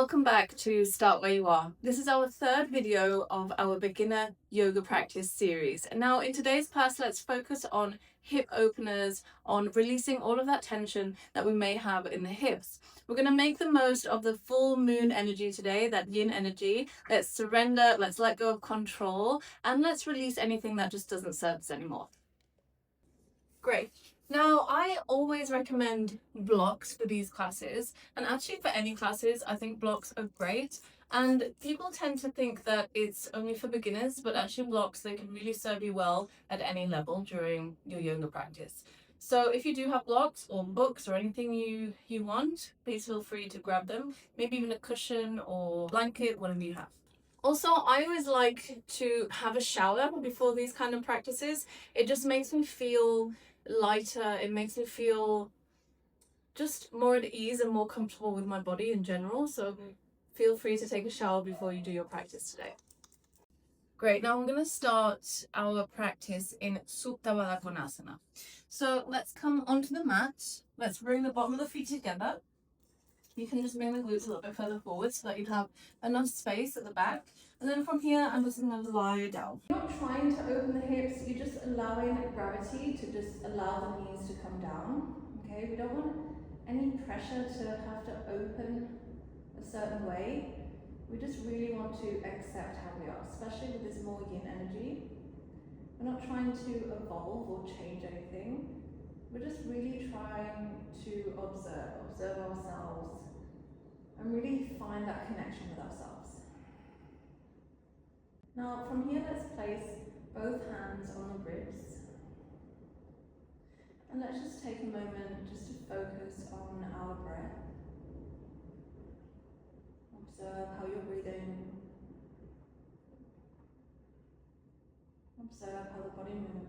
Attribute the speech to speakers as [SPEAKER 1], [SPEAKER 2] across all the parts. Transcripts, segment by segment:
[SPEAKER 1] welcome back to Start Where You Are. This is our third video of our beginner yoga practice series. And now in today's class, let's focus on hip openers, on releasing all of that tension that we may have in the hips. We're going to make the most of the full moon energy today, that yin energy. Let's surrender, let's let go of control, and let's release anything that just doesn't serve us anymore. Great. Now, I always recommend blocks for these classes, and actually for any classes, I think blocks are great. And people tend to think that it's only for beginners, but actually blocks, they can really serve you well at any level during your yoga practice. So if you do have blocks or books or anything you want, please feel free to grab them. Maybe even a cushion or blanket, whatever you have. Also, I always like to have a shower before these kind of practices. It just makes me feel lighter. It makes me feel just more at ease and more comfortable with my body in general. So feel free to take a shower before you do your practice today. Great, now I'm going to start our practice in Supta Baddha Konasana. So let's come onto the mat. Let's bring the bottom of the feet together. You can just bring the glutes a little bit further forward so that you have enough space at the back. And then from here, I'm just going to lie down. You're not trying to open the hips, you're just allowing gravity to just allow the knees to come down. Okay, we don't want any pressure to have to open a certain way. We just really want to accept how we are, especially with this more yin energy. We're not trying to evolve or change anything. We're just really trying to observe ourselves, and really find that connection with ourselves. Now from here, let's place both hands on the ribs, and let's just take a moment just to focus on our breath. Observe how you're breathing. Observe how the body moves.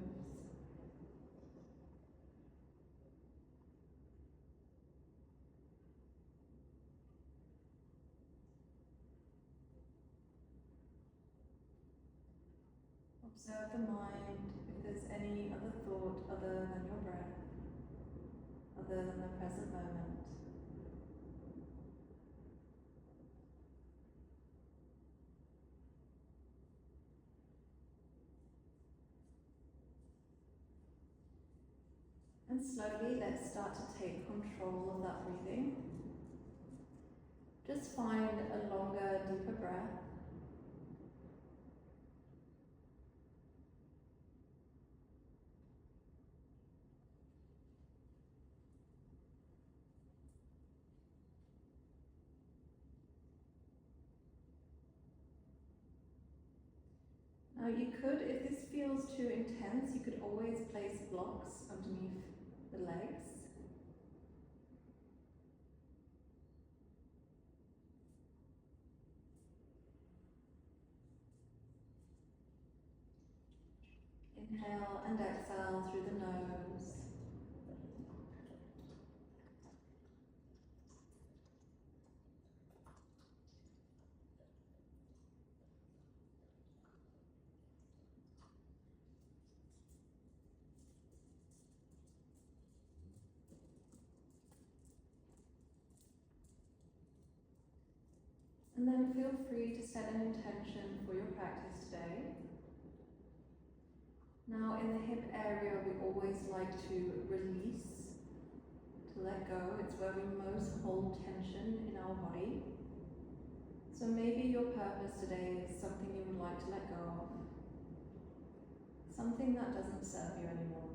[SPEAKER 1] Observe the mind, if there's any other thought other than your breath, other than the present moment. And slowly, let's start to take control of that breathing. Just find a longer, deeper breath. Now you could, if this feels too intense, you could always place blocks underneath the legs. Inhale and exhale through the nose. And then feel free to set an intention for your practice today. Now in the hip area, we always like to release, to let go. It's where we most hold tension in our body. So maybe your purpose today is something you would like to let go of, something that doesn't serve you anymore.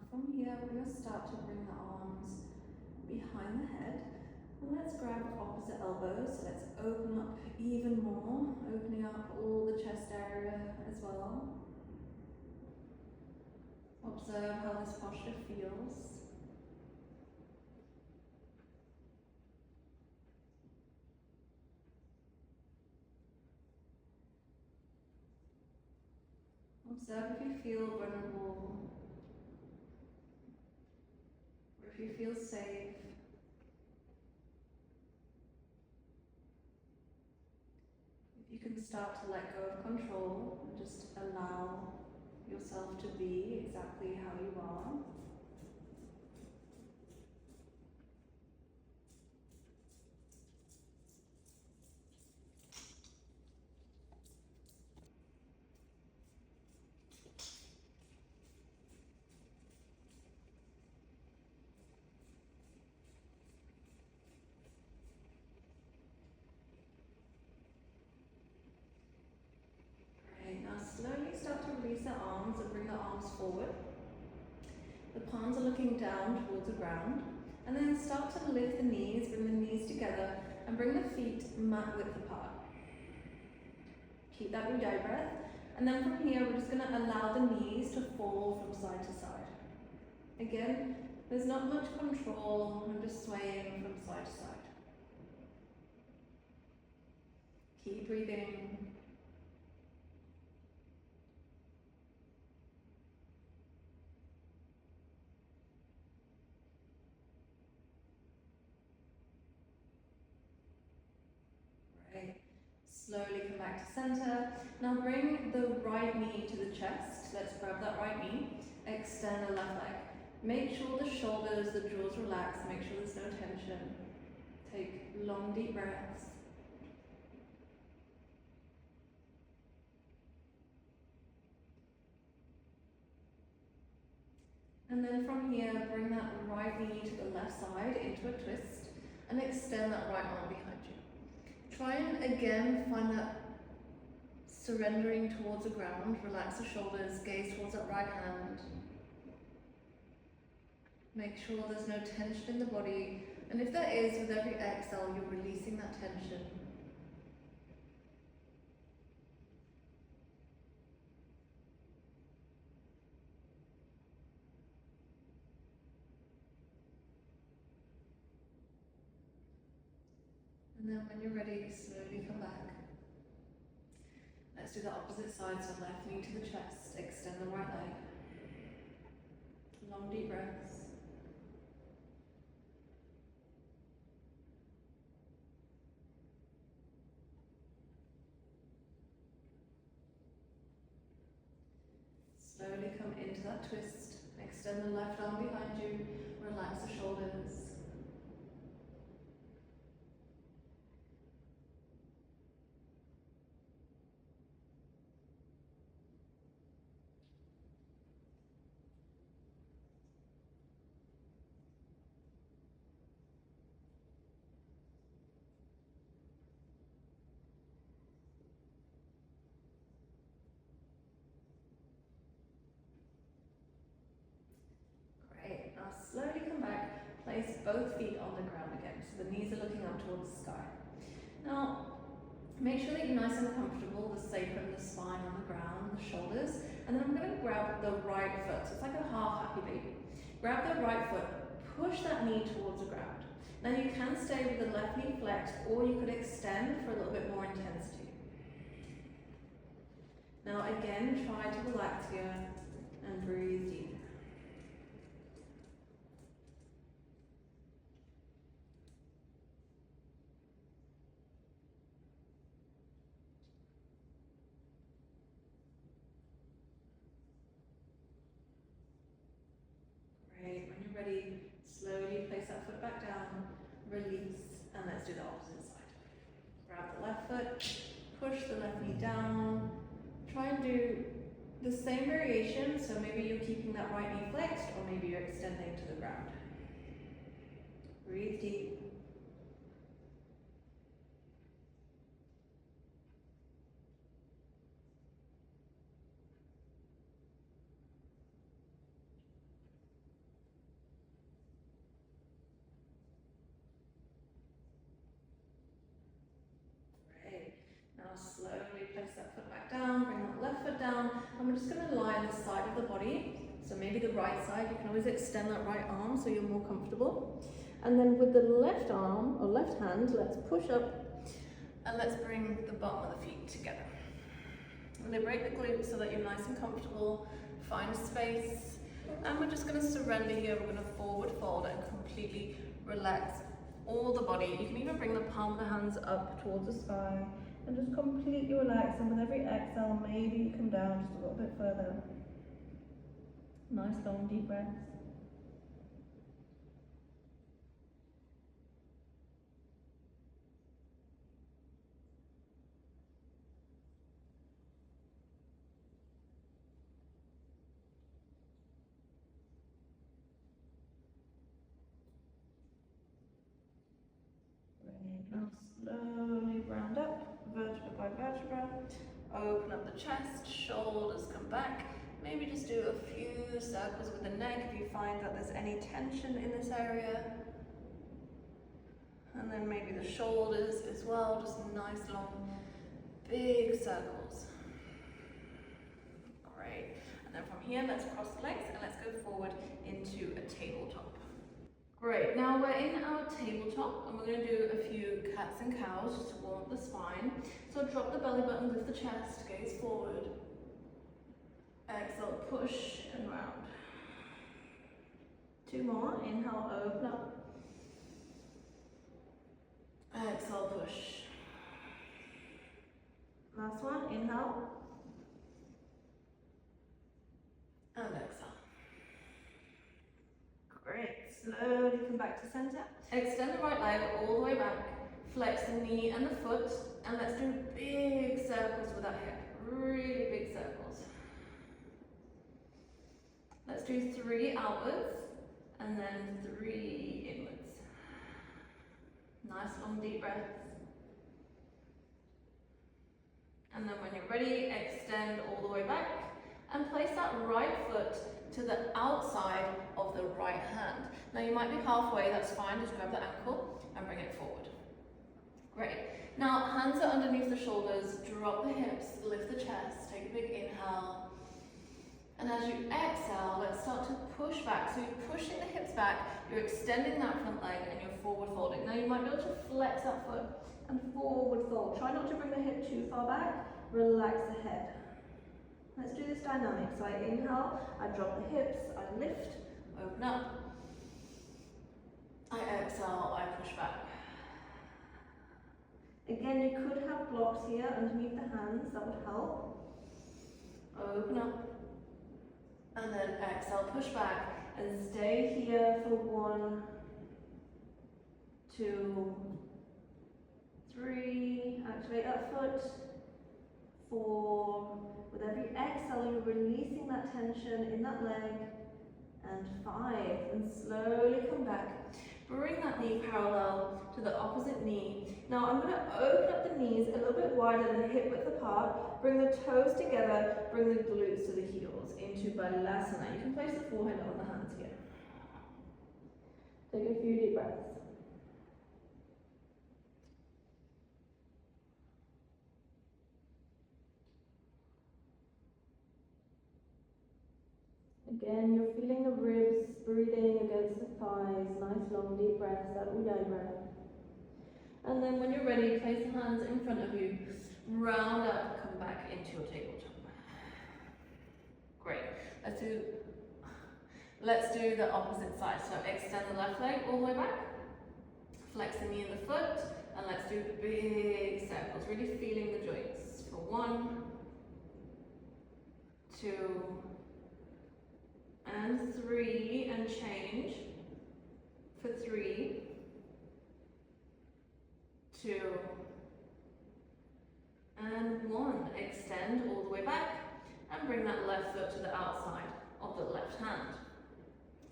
[SPEAKER 1] From here, we're going to start to bring the arms behind the head. And let's grab opposite elbows. So let's open up even more, opening up all the chest area as well. Observe how this posture feels. Observe if you feel vulnerable. if you feel safe. If you can start to let go of control and just allow yourself to be exactly how you are. Now slowly start to release the arms and bring the arms forward. The palms are looking down towards the ground. And then start to lift the knees, bring the knees together and bring the feet mat width apart. Keep that Ujjayi breath. And then from here we're just going to allow the knees to fall from side to side. Again, there's not much control, I'm just swaying from side to side. Keep breathing. Slowly come back to center. Now bring the right knee to the chest. Let's grab that right knee. Extend the left leg. Make sure the shoulders, the jaws relax. Make sure there's no tension. Take long, deep breaths. And then from here, bring that right knee to the left side into a twist and extend that right arm behind you. Try and again find that surrendering towards the ground. Relax the shoulders, gaze towards that right hand. Make sure there's no tension in the body. And if there is, with every exhale, you're releasing that tension. And then when you're ready, slowly come back. Let's do the opposite side, so left knee to the chest, extend the right leg. Long deep breaths. Slowly come into that twist, extend the left arm behind you, relax the shoulders. Slowly come back, place both feet on the ground again, so the knees are looking up towards the sky. Now, make sure that you're nice and comfortable, the sacrum, the spine on the ground, the shoulders, and then I'm going to grab the right foot, so it's like a half happy baby. Grab the right foot, push that knee towards the ground. Now you can stay with the left knee flexed, or you could extend for a little bit more intensity. Now again, try to relax here and breathe deep. Ready, slowly place that foot back down, release, and let's do the opposite side. Grab the left foot, push the left knee down, try and do the same variation, so maybe you're keeping that right knee flexed, or maybe you're extending to the ground. Breathe deep. Now slowly place that foot back down, bring that left foot down, and we're just going to lie on the side of the body. So maybe the right side, you can always extend that right arm so you're more comfortable. And then with the left arm, or left hand, let's push up, and let's bring the bottom of the feet together. Liberate the glutes so that you're nice and comfortable, find space, and we're just going to surrender here. We're going to forward fold and completely relax all the body. You can even bring the palm of the hands up towards the sky and just completely relax. And with every exhale, maybe you come down just a little bit further. Nice long deep breaths. Now slowly round up, vertebra by vertebra. Open up the chest, shoulders come back. Maybe just do a few circles with the neck if you find that there's any tension in this area. And then maybe the shoulders as well, just nice long, big circles. Great. And then from here, let's cross the legs and let's go forward into a tabletop. Great, now we're in our tabletop and we're going to do a few cats and cows just to warm up the spine. So drop the belly button, lift the chest, gaze forward. Exhale, push and round. 2 more, inhale, open up. Exhale, push. Last one, inhale. And exhale. Great. Slowly come back to center. Extend the right leg all the way back. Flex the knee and the foot. And let's do big circles with that hip. Really big circles. Let's do 3 outwards and then 3 inwards. Nice long deep breaths. And then when you're ready, extend all the way back and place that right foot to the outside of the right hand. Now you might be halfway, that's fine, just grab the ankle and bring it forward. Great. Now hands are underneath the shoulders, drop the hips, lift the chest, take a big inhale. And as you exhale, let's start to push back. So you're pushing the hips back, you're extending that front leg and you're forward folding. Now you might be able to flex that foot and forward fold. Try not to bring the hip too far back, relax the head. Let's do this dynamic. So I inhale, I drop the hips, I lift, open up. I exhale, I push back. Again, you could have blocks here underneath the hands, that would help. Open up. And then exhale, push back and stay here for 1, 2, 3. Activate that foot. 4. With every exhale, you're releasing that tension in that leg. And 5. And slowly come back. Bring that knee parallel to the opposite knee. Now I'm going to open up the knees a little bit wider than hip width apart. Bring the toes together. Bring the glutes to the heels into Balasana. You can place the forehead on the hands here. Take a few deep breaths. Again, you're feeling the ribs breathing against the thighs. Nice long deep breaths, that Ujjayi breath. And then when you're ready, place the hands in front of you. Round up, come back into your tabletop. Great. Let's do the opposite side. So extend the left leg all the way back. Flex the knee and the foot. And let's do big circles, really feeling the joints. For 1, 2, and 3, and change. For 3, 2, and 1. Extend all the way back and bring that left foot to the outside of the left hand.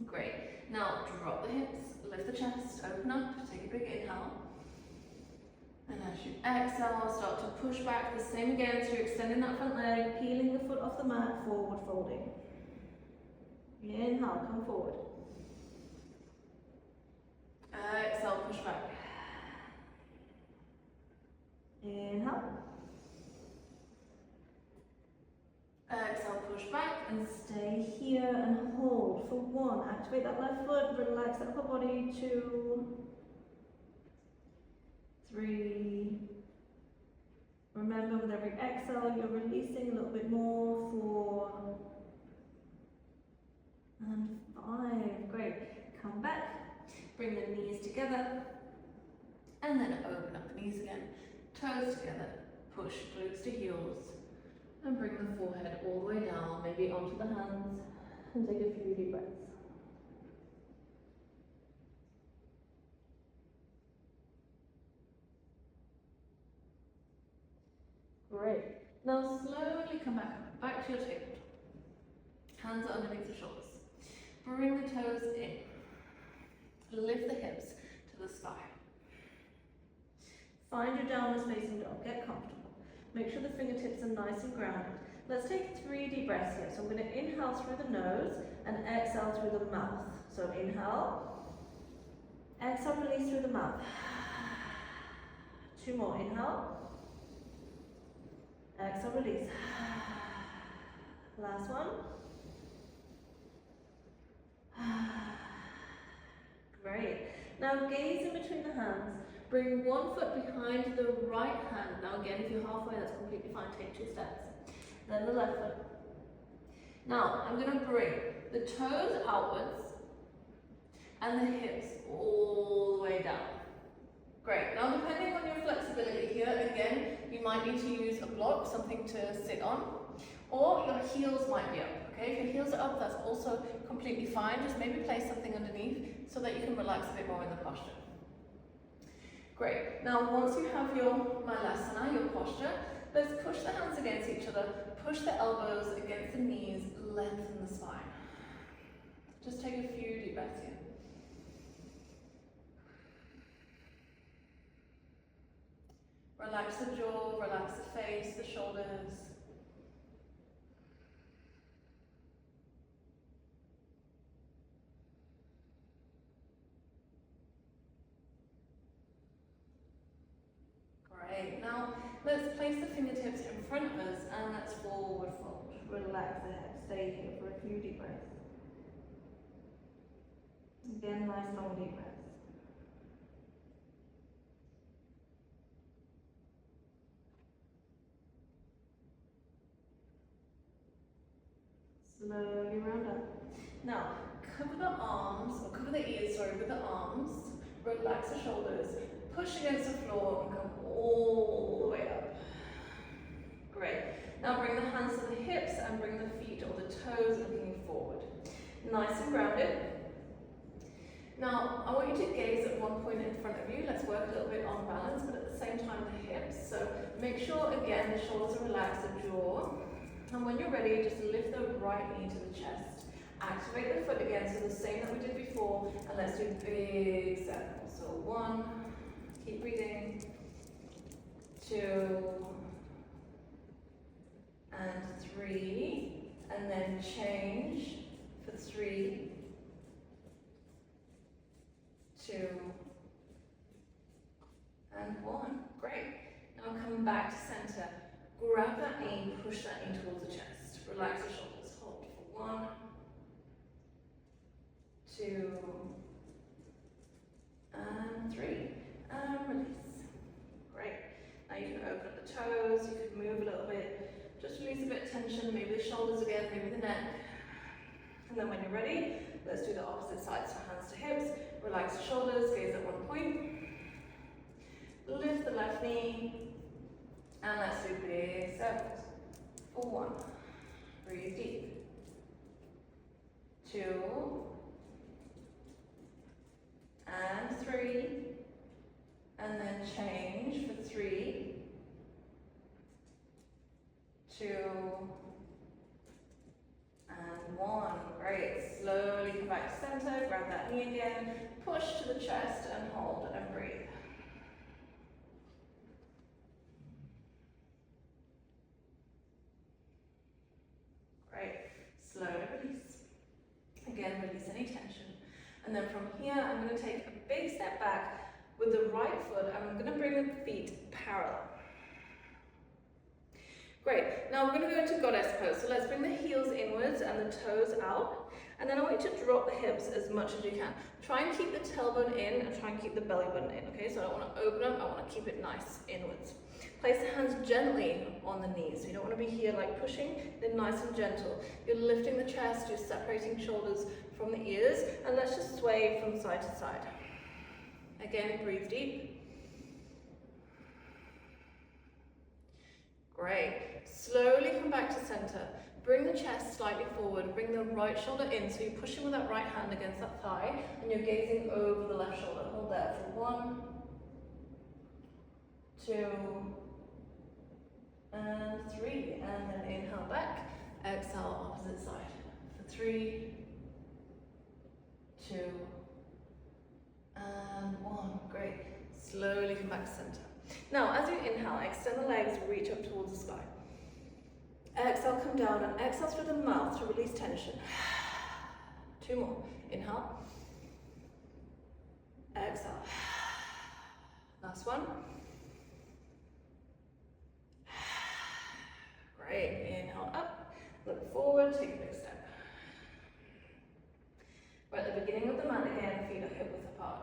[SPEAKER 1] Great. Now drop the hips, lift the chest, open up, take a big inhale. And as you exhale, start to push back. The same again, so you're extending that front leg, peeling the foot off the mat, forward folding. Inhale, come forward. Exhale, push back. Inhale. Exhale, push back and stay here and hold for 1. Activate that left foot, relax that upper body. 2, 3. Remember, with every exhale, you're releasing a little bit more. 4. And 5. Great. Come back. Bring the knees together, and then open up the knees again. Toes together, push glutes to heels, and bring the forehead all the way down, maybe onto the hands, and take a few deep breaths. Great. Now slowly come back to your tabletop. Hands are underneath the shoulders. Bring the toes in. Lift the hips to the sky. Find your downward facing dog. Get comfortable. Make sure the fingertips are nice and grounded. Let's take 3 deep breaths here. So I'm going to inhale through the nose and exhale through the mouth. So inhale. Exhale, release through the mouth. 2 more. Inhale. Exhale, release. Last one. Great. Now gaze in between the hands. Bring one foot behind the right hand. Now again, if you're halfway, that's completely fine. Take 2 steps. Then the left foot. Now, I'm going to bring the toes outwards and the hips all the way down. Great. Now, depending on your flexibility here, again, you might need to use a block, something to sit on, or your heels might be up. Okay, if your heels are up, that's also completely fine. Just maybe place something underneath so that you can relax a bit more in the posture. Great. Now, once you have your Malasana, your posture, let's push the hands against each other, push the elbows against the knees, lengthen the spine. Just take a few deep breaths here. Relax the jaw, relax the face, the shoulders. Great. Now, let's place the fingertips in front of us and let's forward fold. Relax the head. Stay here for a few deep breaths. Again, nice long deep breaths. Slowly round up. Now, cover the arms, or cover the ears, sorry, with the arms. Relax the shoulders. Push against the floor and come all the way up. Great. Now bring the hands to the hips and bring the feet or the toes looking forward. Nice and grounded. Now, I want you to gaze at one point in front of you. Let's work a little bit on balance, but at the same time the hips. So make sure, again, the shoulders are relaxed, the jaw. And when you're ready, just lift the right knee to the chest. Activate the foot again, so the same that we did before. And let's do big circles. So 1, keep breathing, 2, and 3. And then change for 3, 2, and 1. Great. Now come back to center. Grab that knee, push that knee towards the chest. Relax the shoulders. Hold for 1, 2, and 3. And release. Great. Now you can open up the toes, you can move a little bit. Just release a bit of tension, maybe the shoulders again, maybe the neck. And then when you're ready, let's do the opposite side. So hands to hips, relax the shoulders, gaze at one point. Lift the left knee. And let's do big circles. For 1, breathe deep. 2, and 3, and then change for 3, 2, and 1. Great. Slowly come back to center, grab that knee again, push to the chest and hold and breathe. Slowly release. Again, release any tension. And then from here, I'm going to take a big step back with the right foot, and I'm going to bring the feet parallel. Great. Now we're going to go into goddess pose. So let's bring the heels inwards and the toes out. And then I want you to drop the hips as much as you can. Try and keep the tailbone in and try and keep the belly button in, okay? So I don't want to open up, I want to keep it nice inwards. Place the hands gently on the knees. So you don't want to be here like pushing, they're nice and gentle. You're lifting the chest, you're separating shoulders from the ears, and let's just sway from side to side. Again, breathe deep. Great. Slowly come back to center. Bring the chest slightly forward. Bring the right shoulder in, so you're pushing with that right hand against that thigh, and you're gazing over the left shoulder. Hold there for 1, 2, and 3. And then inhale back. Exhale, opposite side. For 3, 2, and 1. Great. Slowly come back to center. Now, as you inhale, extend the legs, reach up towards the sky. Exhale, come down, and exhale through the mouth to release tension. 2 more. Inhale. Exhale. Last one. Great. Inhale up. Look forward. Take a big step. We're at the beginning of the mat again. Feet are hip width apart.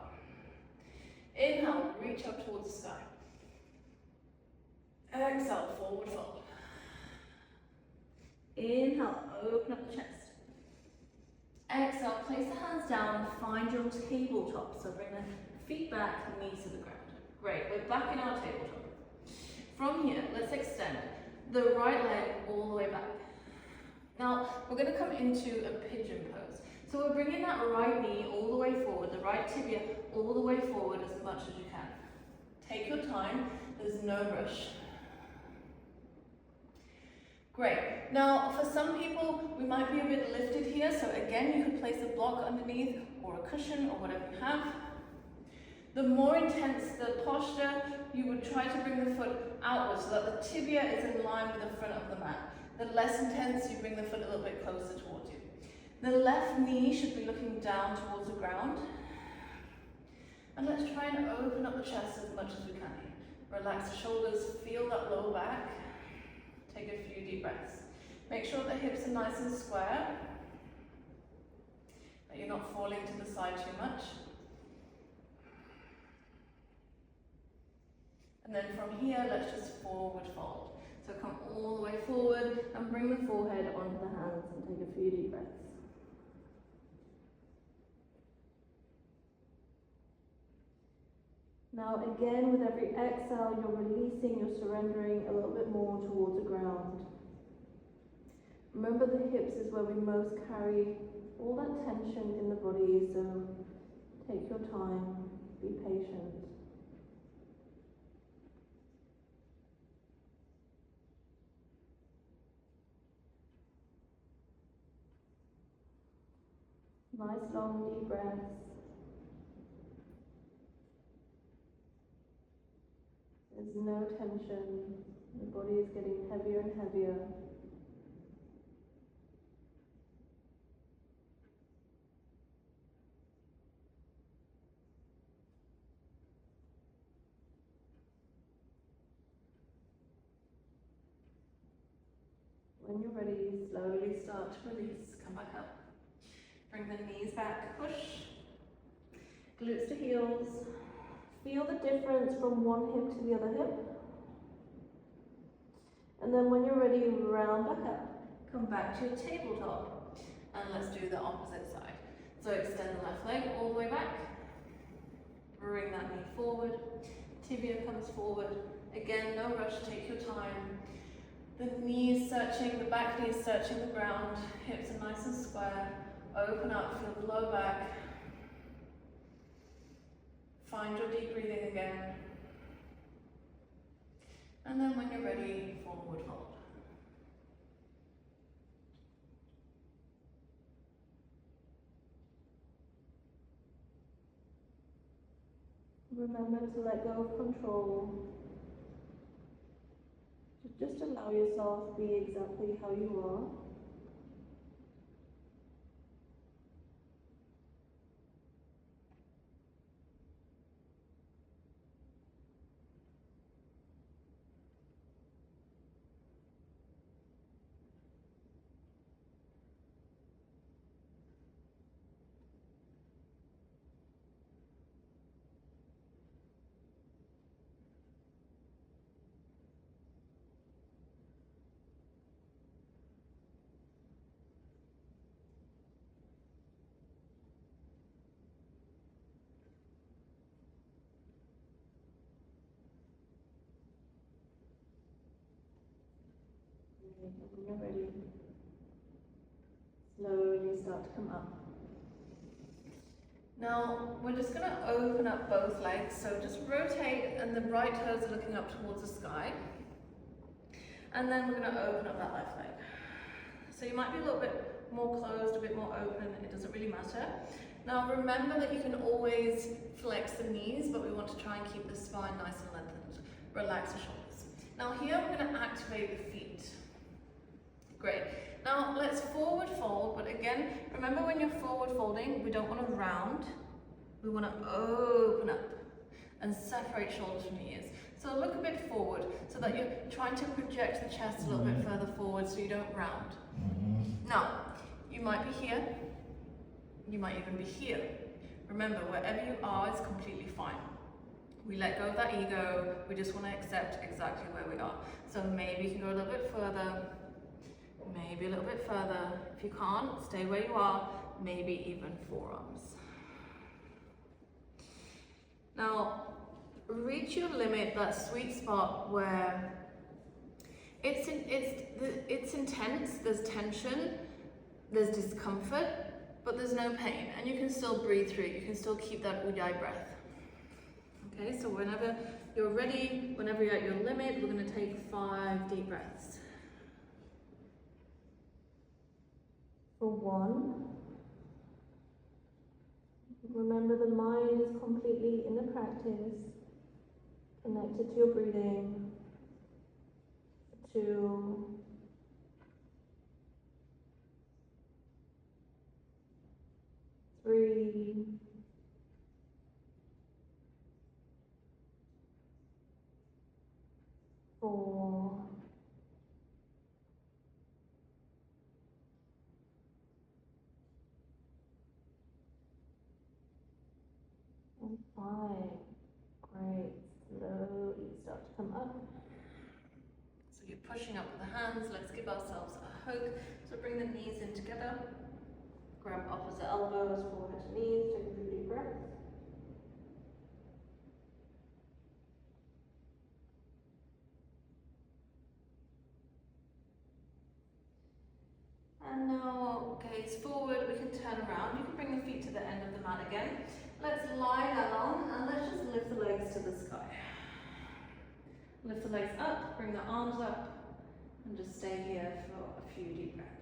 [SPEAKER 1] Inhale. Reach up towards the sky. Exhale. Forward fold. Inhale, open up the chest. Exhale, place the hands down and find your tabletop. So bring the feet back, knees to the ground. Great, we're back in our tabletop. From here, let's extend the right leg all the way back. Now, we're going to come into a pigeon pose. So we're bringing that right knee all the way forward, the right tibia all the way forward as much as you can. Take your time, there's no rush. Great. Now, for some people, we might be a bit lifted here, so again, you could place a block underneath or a cushion or whatever you have. The more intense the posture, you would try to bring the foot outwards so that the tibia is in line with the front of the mat. The less intense, you bring the foot a little bit closer towards you. The left knee should be looking down towards the ground. And let's try and open up the chest as much as we can. Relax the shoulders, feel that low back. Take a few deep breaths. Make sure the hips are nice and square, that you're not falling to the side too much. And then from here, let's just forward fold. So come all the way forward and bring the forehead onto the hands and take a few deep breaths. Now again, with every exhale, you're releasing, you're surrendering a little bit more towards the ground. Remember, the hips is where we most carry all that tension in the body, so take your time, be patient. Nice long deep breaths. There's no tension. The body is getting heavier and heavier. When you're ready, slowly start to release. Come back up. Bring the knees back, push. Glutes to heels. Feel the difference from one hip to the other hip. And then when you're ready, round back up. Come back to your tabletop. And let's do the opposite side. So extend the left leg all the way back. Bring that knee forward. Tibia comes forward. Again, no rush, take your time. The knee is searching, the back knee is searching the ground. Hips are nice and square. Open up, feel the low back. Find your deep breathing again. And then when you're ready, forward fold. Remember to let go of control. Just allow yourself to be exactly how you are. And when you're ready, slowly start to come up. Now, we're just going to open up both legs, so just rotate and the right toes are looking up towards the sky. And then we're going to open up that left leg. So you might be a little bit more closed, a bit more open, it doesn't really matter. Now remember that you can always flex the knees, but we want to try and keep the spine nice and lengthened. Relax the shoulders. Now here I'm going to activate the feet. Great. Now let's forward fold, but again, remember when you're forward folding, we don't want to round, we want to open up and separate shoulders from the ears. So look a bit forward so that you're trying to project the chest a little bit further forward so you don't round. Now, you might be here, you might even be here. Remember, wherever you are is completely fine. We let go of that ego, we just want to accept exactly where we are. So maybe you can go a little bit further, maybe a little bit further. If you can't, stay where you are, maybe even forearms. Now, reach your limit, that sweet spot where it's intense, there's tension, there's discomfort, but there's no pain, and you can still breathe through it, you can still keep that Ujjayi breath. Okay, so whenever you're ready, whenever you're at your limit, we're going to take 5 deep breaths. For 1, remember the mind is completely in the practice, connected to your breathing. 2, 3, 4, and 5. Great. Slowly start to come up. So you're pushing up with the hands. Let's give ourselves a hug. So bring the knees in together. Grab opposite elbows, forehead to knees. Take a few deep breaths. And now gaze forward. We can turn around. You can bring the feet to the end of the mat again. Let's lie down and let's just lift the legs to the sky. Lift the legs up, bring the arms up, and just stay here for a few deep breaths.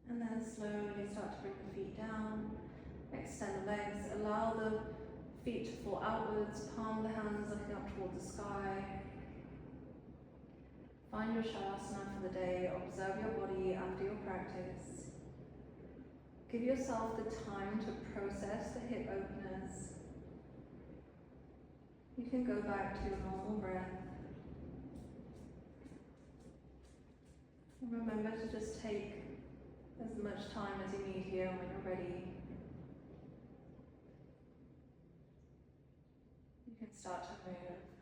[SPEAKER 1] And then slowly start to bring the feet down, extend the legs, allow the feet to fall outwards, palm the hands looking up towards the sky. Find your shavasana for the day, observe your body after your practice. Give yourself the time to process the hip openers. You can go back to your normal breath. And remember to just take as much time as you need here. When you're ready, you can start to move.